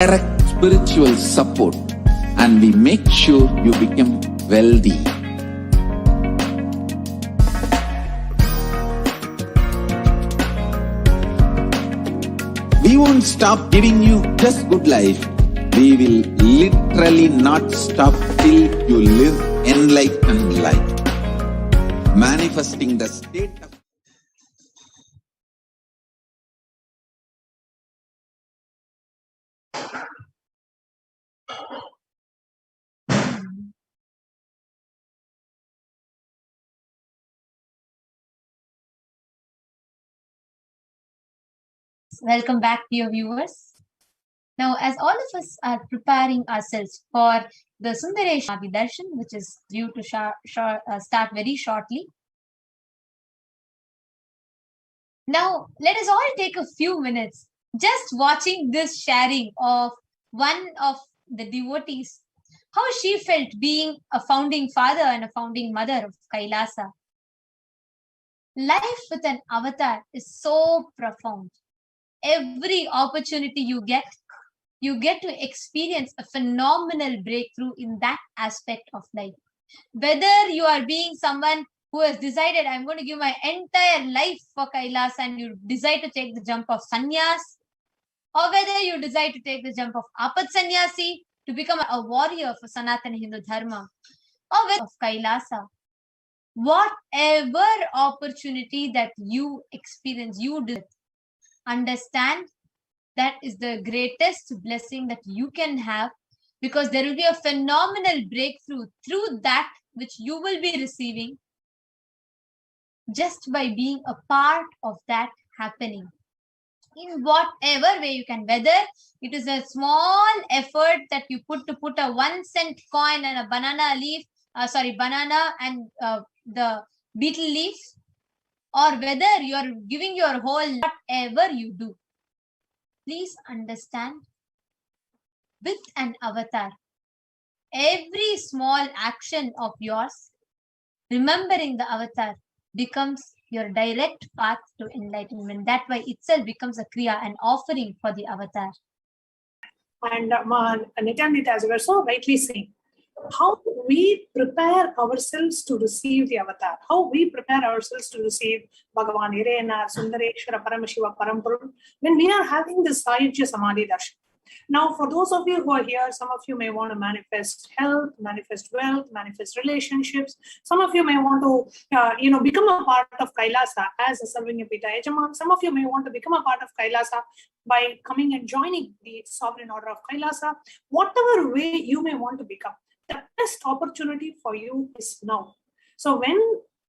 direct spiritual support, and we make sure you become wealthy. We won't stop giving you just good life. We will literally not stop till you live enlightened life. Manifesting the state of Welcome back, dear viewers. Now, as all of us are preparing ourselves for the Sundareshwara Darshan, which is due to start very shortly. Now, let us all take a few minutes just watching this sharing of one of the devotees, how she felt being a founding father and a founding mother of Kailasa. Life with an avatar is so profound. Every opportunity you get to experience a phenomenal breakthrough in that aspect of life. Whether you are being someone who has decided, I'm going to give my entire life for Kailas, and you decide to take the jump of sannyas, or whether you decide to take the jump of apat sannyasi to become a warrior for Sanatana Hindu Dharma, or whether of Kailasa, whatever opportunity that you experience, you do, understand that is the greatest blessing that you can have, because there will be a phenomenal breakthrough through that which you will be receiving just by being a part of that happening. In whatever way you can, whether it is a small effort that you put a 1 cent coin and a banana leaf, banana and the beetle leaf, or whether you are giving your whole, whatever you do, please understand, with an avatar, every small action of yours, remembering the avatar, becomes your direct path to enlightenment. That by itself becomes a kriya, an offering for the avatar. And Nithyananda, as you were so rightly saying, how we prepare ourselves to receive the avatar, how we prepare ourselves to receive Bhagavan Irena, Sundareshwara, Paramashiva, Parampurul, when we are having this Sayujya Samadhi Darshan. Now, for those of you who are here, some of you may want to manifest health, manifest wealth, manifest relationships. Some of you may want to, become a part of Kailasa as a serving Pita Yajaman. Some of you may want to become a part of Kailasa by coming and joining the sovereign order of Kailasa. Whatever way you may want to become, the best opportunity for you is now. So when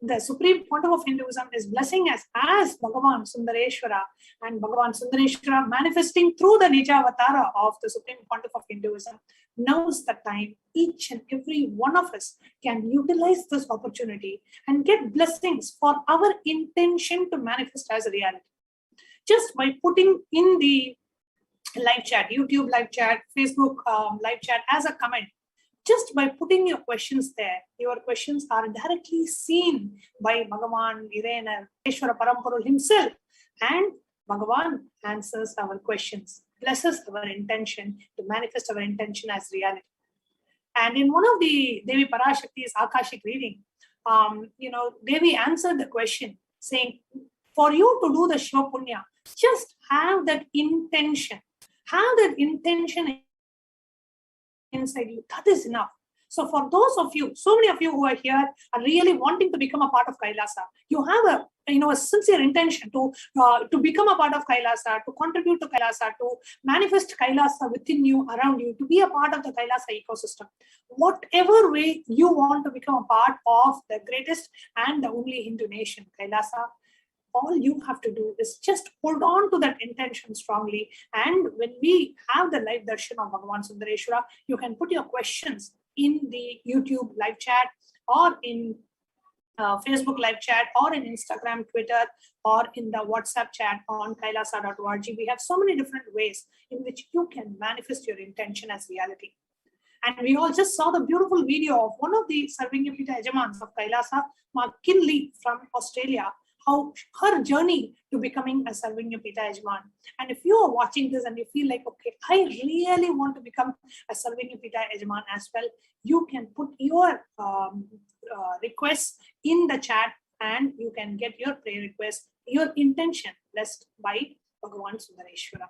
the Supreme Pontiff of Hinduism is blessing us as Bhagavan Sundareshwara, and Bhagavan Sundareshwara manifesting through the Nija Avatara of the Supreme Pontiff of Hinduism, now is the time each and every one of us can utilize this opportunity and get blessings for our intention to manifest as a reality. Just by putting in the live chat, YouTube live chat, Facebook live chat as a comment, just by putting your questions there, your questions are directly seen by Bhagavan Irena, Ishvara Parampurul himself, and Bhagavan answers our questions, blesses our intention to manifest our intention as reality. And in one of the Devi Parashakti's Akashic reading, Devi answered the question saying, for you to do the Shiva Punya, just have that intention. Have that intention inside you. That is enough. So for those of you, so many of you who are here are really wanting to become a part of Kailasa, you have a sincere intention to become a part of Kailasa, to contribute to Kailasa, to manifest Kailasa within you, around you, to be a part of the Kailasa ecosystem. Whatever way you want to become a part of the greatest and the only Hindu nation, Kailasa, all you have to do is just hold on to that intention strongly. And when we have the live darshan of Bhagavan Sundareshwara, you can put your questions in the YouTube live chat, or in Facebook live chat, or in Instagram, Twitter, or in the WhatsApp chat on kailasa.org. We have so many different ways in which you can manifest your intention as reality. And we all just saw the beautiful video of one of the serving Pita Yajamans of Kailasa, Mark Kinley from Australia, how her journey to becoming a Sarvanya Pita Yajman. And if you are watching this and you feel like, okay, I really want to become a Sarvanya Pita Yajman as well, you can put your requests in the chat and you can get your prayer request, your intention blessed by Bhagavan Sundareshwara.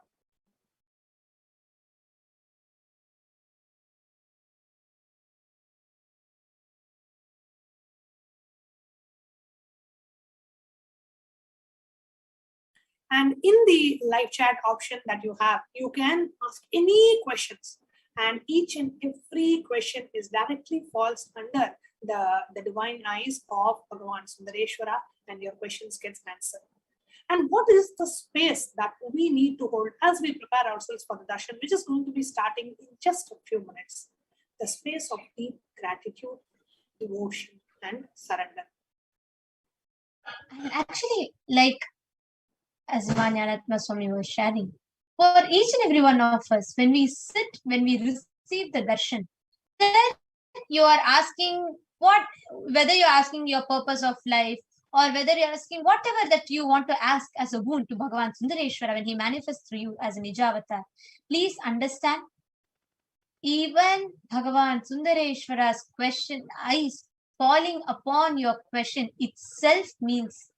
And in the live chat option that you have, you can ask any questions. And each and every question is directly falls under the divine eyes of Bhagavan Sundareshwara, and your questions gets answered. And what is the space that we need to hold as we prepare ourselves for the darshan, which is going to be starting in just a few minutes? The space of deep gratitude, devotion, and surrender. And actually, like as Manyanatma Swami was sharing, for each and every one of us, when we sit, when we receive the darshan, then you are asking whether you're asking your purpose of life, or whether you're asking whatever that you want to ask as a boon to Bhagavan Sundareshwara when he manifests through you as an Nijavatar. Please understand, even Bhagavan Sundareshwara's question, eyes falling upon your question itself means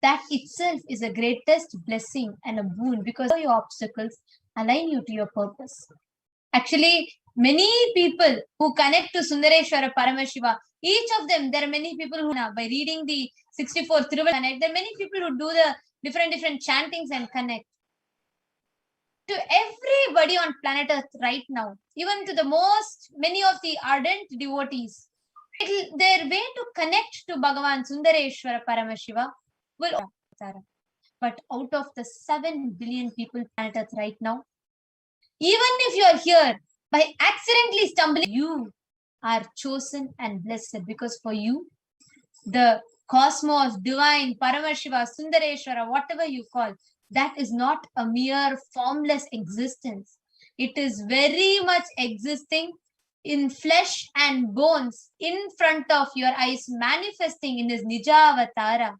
that itself is a greatest blessing and a boon, because your obstacles align you to your purpose. Actually, many people who connect to Sundareshwara Paramashiva, each of them, there are many people who now, by reading the 64 Thiruval connect, there are many people who do the different chantings and connect. To everybody on planet Earth right now, even to the many of the ardent devotees, their way to connect to Bhagavan Sundareshwara Paramashiva will. But out of the 7 billion people on planet Earth right now, even if you are here by accidentally stumbling, you are chosen and blessed, because for you, the cosmos, divine, Paramashiva, Sundareshwara, whatever you call, that is not a mere formless existence. It is very much existing in flesh and bones in front of your eyes, manifesting in his Nijavatara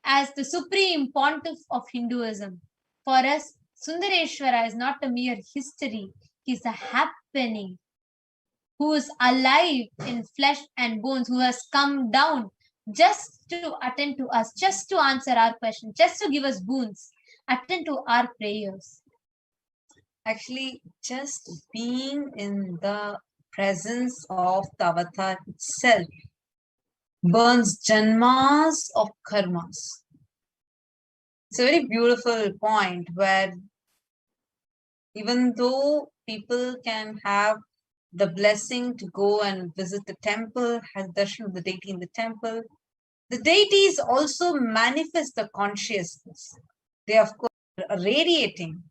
as the supreme pontiff of Hinduism. For us, Sundareshwara is not a mere history, he is a happening, who is alive in flesh and bones, who has come down just to attend to us, just to answer our questions, just to give us boons, attend to our prayers. Actually, just being in the presence of the avatar itself burns janmas of karmas. It's a very beautiful point where even though people can have the blessing to go and visit the temple, have darshan of the deity in the temple, the deities also manifest the consciousness. They, of course, are radiating.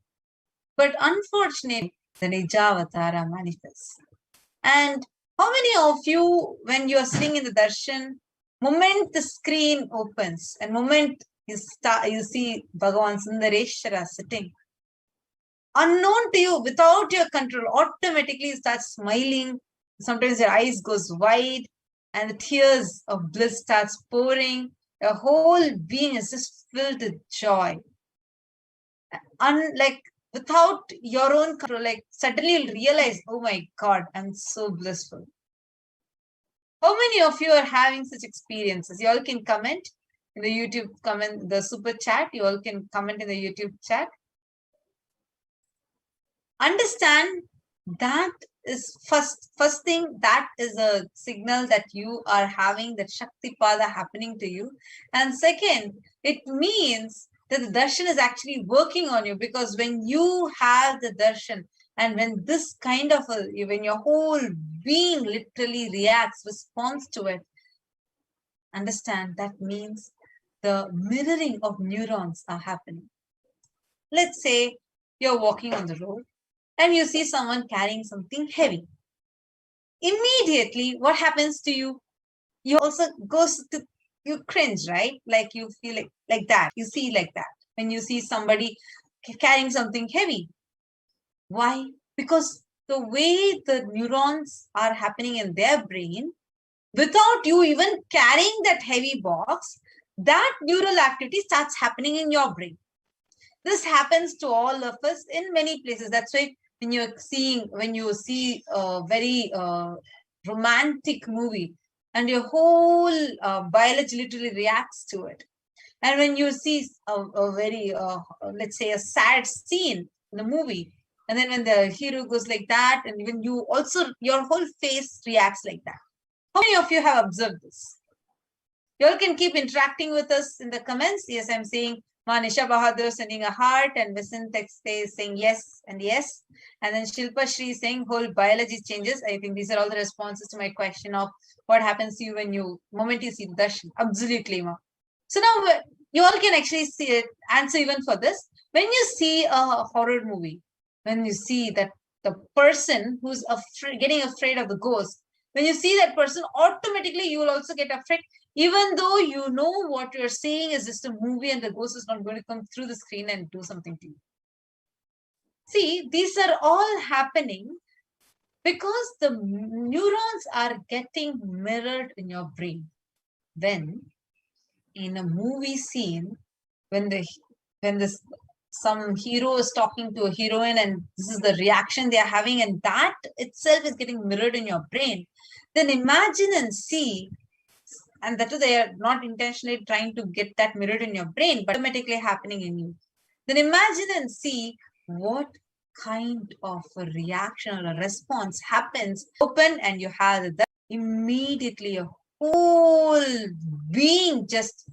But unfortunately, the Nijavatara manifests. And how many of you, when you are sitting in the darshan, moment the screen opens and moment you see Bhagavan Sundareshwara sitting, unknown to you, without your control, automatically you start smiling. Sometimes your eyes goes wide and the tears of bliss starts pouring. Your whole being is just filled with joy. Like without your own control, like suddenly you'll realize, oh my God, I'm so blissful. How many of you are having such experiences? You all can comment in the YouTube comment, the super chat. You all can comment in the YouTube chat. Understand that is first thing, that is a signal that you are having that Shaktipada happening to you. And second, it means that the darshan is actually working on you, because when you have the darshan and when this kind of when your whole being literally reacts, responds to it, understand that means the mirroring of neurons are happening. Let's say you're walking on the road and you see someone carrying something heavy. Immediately, what happens to you? You also you cringe, right? Like you feel like that. You see like that when you see somebody carrying something heavy. Why? Because the way the neurons are happening in their brain, without you even carrying that heavy box, that neural activity starts happening in your brain. This happens to all of us in many places. That's why when you see a very romantic movie and your whole biology literally reacts to it. And when you see a very, let's say, a sad scene in the movie, and then when the hero goes like that, and when you also, your whole face reacts like that. How many of you have observed this? You all can keep interacting with us in the comments. Yes, I'm saying Manisha Bahadur sending a heart, and Vincent is saying yes and yes. And then Shilpa Shri saying whole biology changes. I think these are all the responses to my question of what happens to you when you, moment you see Darshan. Absolutely, ma. So now you all can actually see it, answer even for this. When you see a horror movie, when you see that the person who's getting afraid of the ghost, when you see that person, automatically you will also get afraid, even though you know what you're seeing is just a movie and the ghost is not going to come through the screen and do something to you. See, these are all happening because the neurons are getting mirrored in your brain. When in a movie scene, when some hero is talking to a heroine and this is the reaction they are having, and that itself is getting mirrored in your brain, then imagine and see, and that too they are not intentionally trying to get that mirrored in your brain, but automatically happening in you. Then imagine and see what kind of a reaction or a response happens. Open and you have that, immediately a whole being just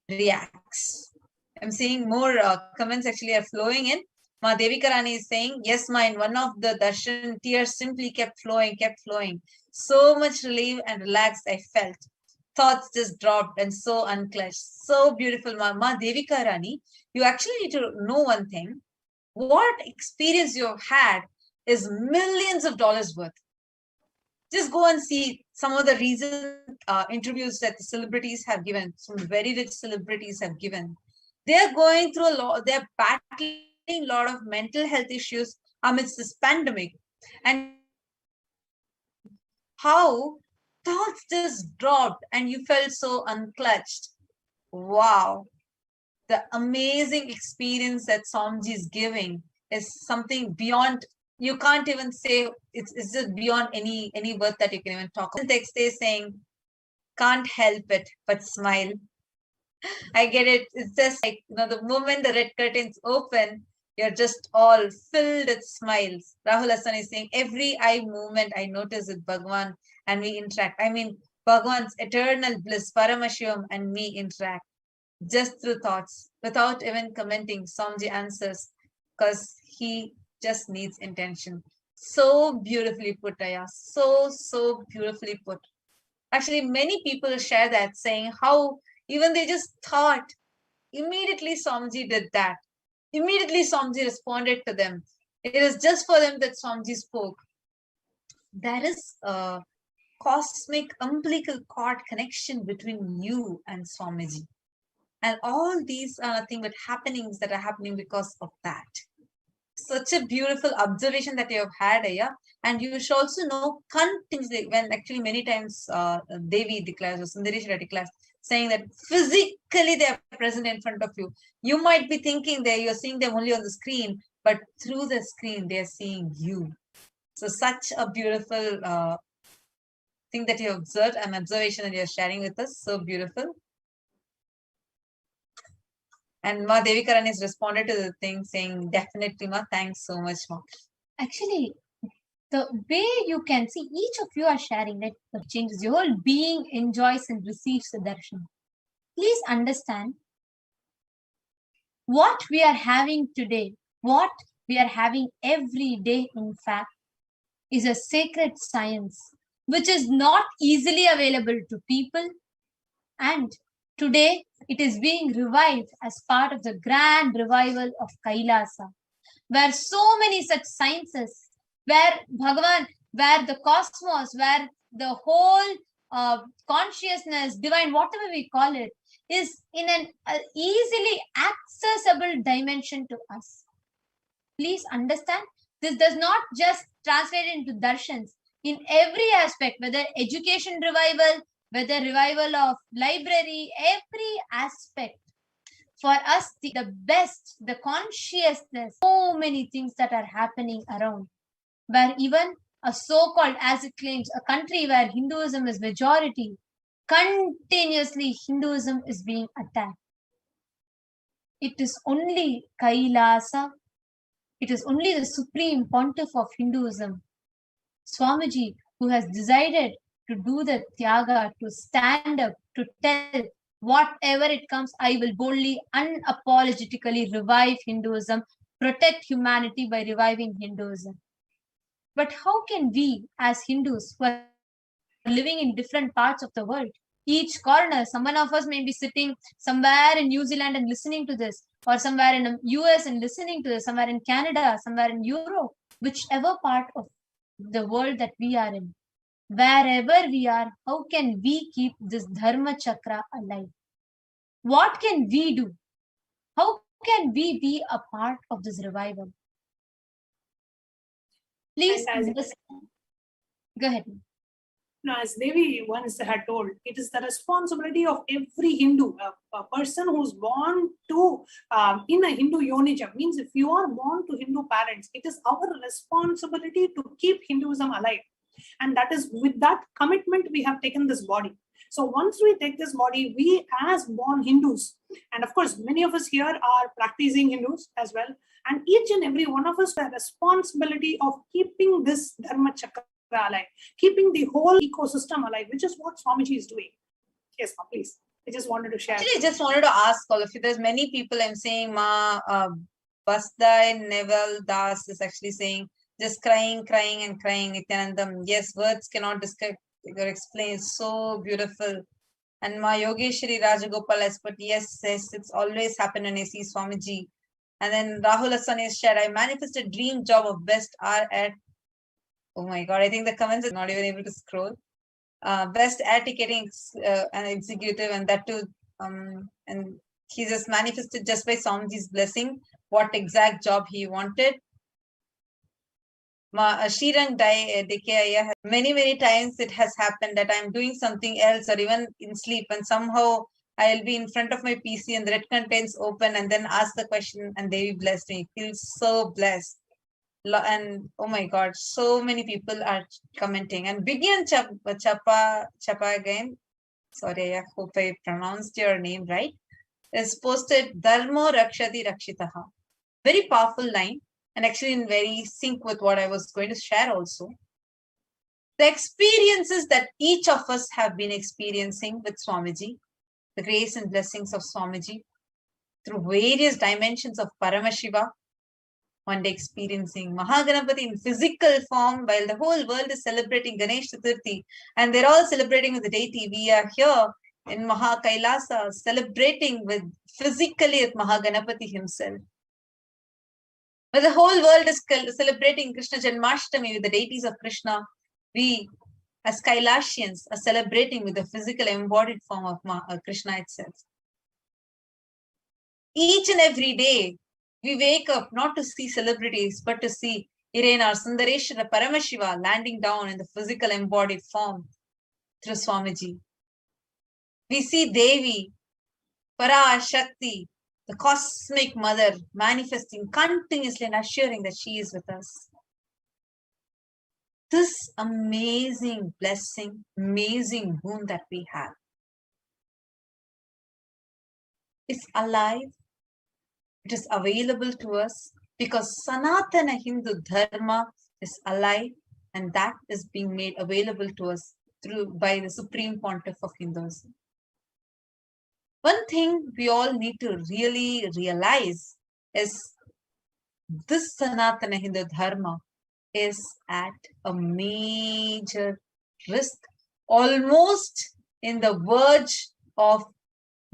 reacts. I'm seeing more comments actually are flowing in. Ma Devika Rani is saying, yes, mine, one of the darshan, tears simply kept flowing. So much relief and relaxed I felt. Thoughts just dropped and so unclenched. So beautiful, Ma Devika Rani. You actually need to know one thing. What experience you've had is millions of dollars worth. Just go and see some of the recent interviews that the celebrities have given. Some very rich celebrities have given. They're going through a lot, they're battling a lot of mental health issues amidst this pandemic. And how thoughts just dropped and you felt so unclutched. Wow. The amazing experience that Somji is giving is something beyond, you can't even say, it's just beyond any word that you can even talk about. The text is saying, can't help it but smile. I get it. It's just like, the moment the red curtains open, you're just all filled with smiles. Rahul Hassan is saying, every eye movement I notice with Bhagwan and we interact. I mean, Bhagwan's eternal bliss, Paramashivam and me interact just through thoughts without even commenting. Somji answers because he just needs intention. So beautifully put, Aya. So beautifully put. Actually, many people share that, saying how even they just thought, immediately Somji did that. Immediately Somji responded to them. It is just for them that Somji spoke. There is a cosmic umbilical cord connection between you and Swamiji. And all these are nothing but happenings that are happening because of that. Such a beautiful observation that you have had, Aya. And you should also know continuously, when actually many times Devi declares or Sundareshwara declares, saying that physically they are present in front of you. You might be thinking that you're seeing them only on the screen, but through the screen, they're seeing you. So such a beautiful thing that you observed, an observation that you're sharing with us. So beautiful. And Ma Devika Rani has responded to the thing saying, definitely, Ma, thanks so much, Ma. Actually, the way you can see, each of you are sharing that the changes. Your whole being enjoys and receives the darshan. Please understand, what we are having today, what we are having every day, in fact, is a sacred science, which is not easily available to people. And today, it is being revived as part of the grand revival of Kailasa, where so many such sciences, where Bhagavan, where the cosmos, where the whole consciousness, divine, whatever we call it, is in an easily accessible dimension to us. Please understand, this does not just translate into darshans. In every aspect, whether education revival, whether revival of library, every aspect. For us, the best, the consciousness, so many things that are happening around, where even a so-called, as it claims, a country where Hinduism is majority, continuously Hinduism is being attacked. It is only Kailasa, it is only the supreme pontiff of Hinduism, Swamiji, who has decided to do the Tyaga, to stand up, to tell whatever it comes, I will boldly, unapologetically revive Hinduism, protect humanity by reviving Hinduism. But how can we, as Hindus, who are living in different parts of the world, each corner, someone of us may be sitting somewhere in New Zealand and listening to this, or somewhere in the US and listening to this, somewhere in Canada, somewhere in Europe, whichever part of the world that we are in, wherever we are, how can we keep this Dharma Chakra alive? What can we do? How can we be a part of this revival? Please, go ahead. Now, as Devi once had told, it is the responsibility of every Hindu, a person who's born to in a Hindu yonija, means if you are born to Hindu parents, it is our responsibility to keep Hinduism alive. And that is with that commitment we have taken this body. So once we take this body, we as born Hindus, and of course many of us here are practicing Hindus as well, and each and every one of us have a responsibility of keeping this Dharma Chakra alive, keeping the whole ecosystem alive, which is what Swamiji is doing. Yes, please. I just wanted to share. Actually, I just wanted to ask all of you. There's many people I'm saying, Basdai Neval Das is actually saying, just crying, crying and crying. Nithyanandam. Yes, words cannot describe or explain. It's so beautiful. And Ma Yogeshwari Rajagopal has put, yes, it's always happened when I see Swamiji. And then Rahul Hassan has shared, I manifested dream job of best R at, oh my God, I think the comments are not even able to scroll. Best air ticketing and executive, and that too, and he just manifested just by Swamiji's blessing what exact job he wanted. Shirang Dekaya, many times it has happened that I'm doing something else or even in sleep, and somehow I'll be in front of my PC and the red contains open and then ask the question and they blessed me. Feel so blessed. And oh my God, so many people are commenting. And Bigyan Chapa again, sorry, I hope I pronounced your name right, is posted Dharmo Rakshati Rakshitaha. Very powerful line, and actually in very sync with what I was going to share also. The experiences that each of us have been experiencing with Swamiji, the grace and blessings of Swamiji, through various dimensions of Paramashiva, one day experiencing Mahaganapati in physical form while the whole world is celebrating Ganesh Chaturthi and they're all celebrating with the deity. We are here in Maha Kailasa celebrating with physically with Mahaganapati himself. When the whole world is celebrating Krishna Janmashtami with the deities of Krishna, we as Kailasians are celebrating with the physical embodied form of Krishna itself. Each and every day, we wake up not to see celebrities, but to see Irena or Sundareshwara Paramashiva landing down in the physical embodied form through Swamiji. We see Devi, Parashakti, the cosmic mother, manifesting continuously and assuring that she is with us. This amazing blessing, amazing boon that we have is alive. It is available to us because Sanatana Hindu Dharma is alive, and that is being made available to us by the Supreme Pontiff of Hinduism. One thing we all need to really realize is this Sanatana Hindu Dharma is at a major risk, almost in the verge of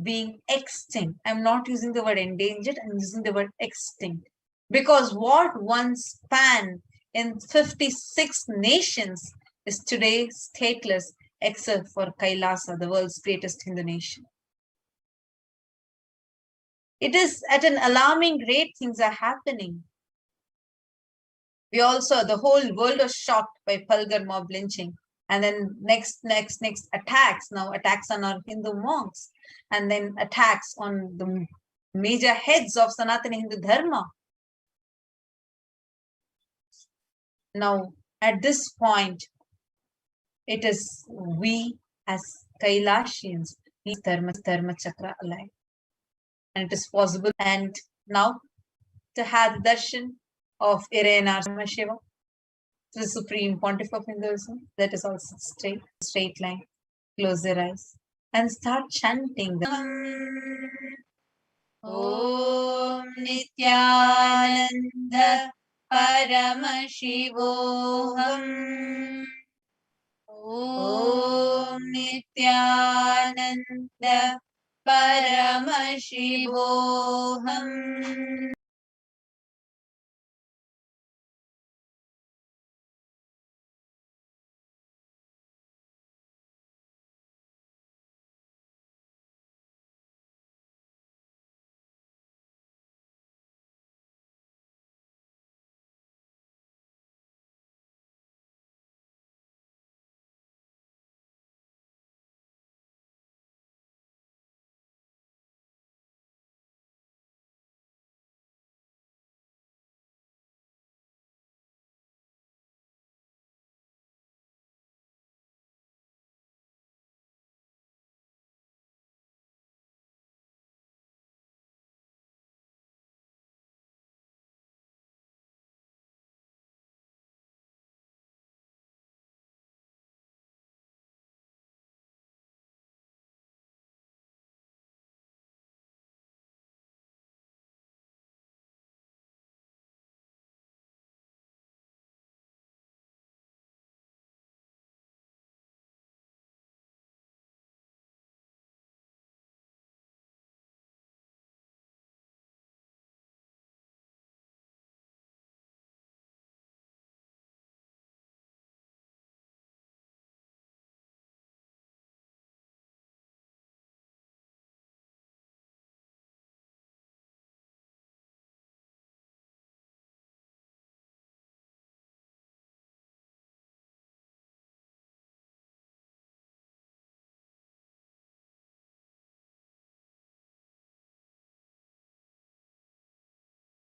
being extinct. I'm not using the word endangered, I'm using the word extinct. Because what once spanned in 56 nations is today stateless, except for Kailasa, the world's greatest Hindu nation. It is at an alarming rate things are happening. We also, the whole world was shocked by Palgar mob lynching. And then next attacks. Now attacks on our Hindu monks, and then attacks on the major heads of Sanatana Hindu Dharma. Now, at this point, it is we as Kailashians, we Dharma Chakra alive. And it is possible. And now, to have the darshan of Irena Paramashiva, the Supreme Pontiff of Hinduism, that is also straight line. Close your eyes and start chanting the Om Nithyananda Paramashivoham. Om Nithyananda Paramashivoham.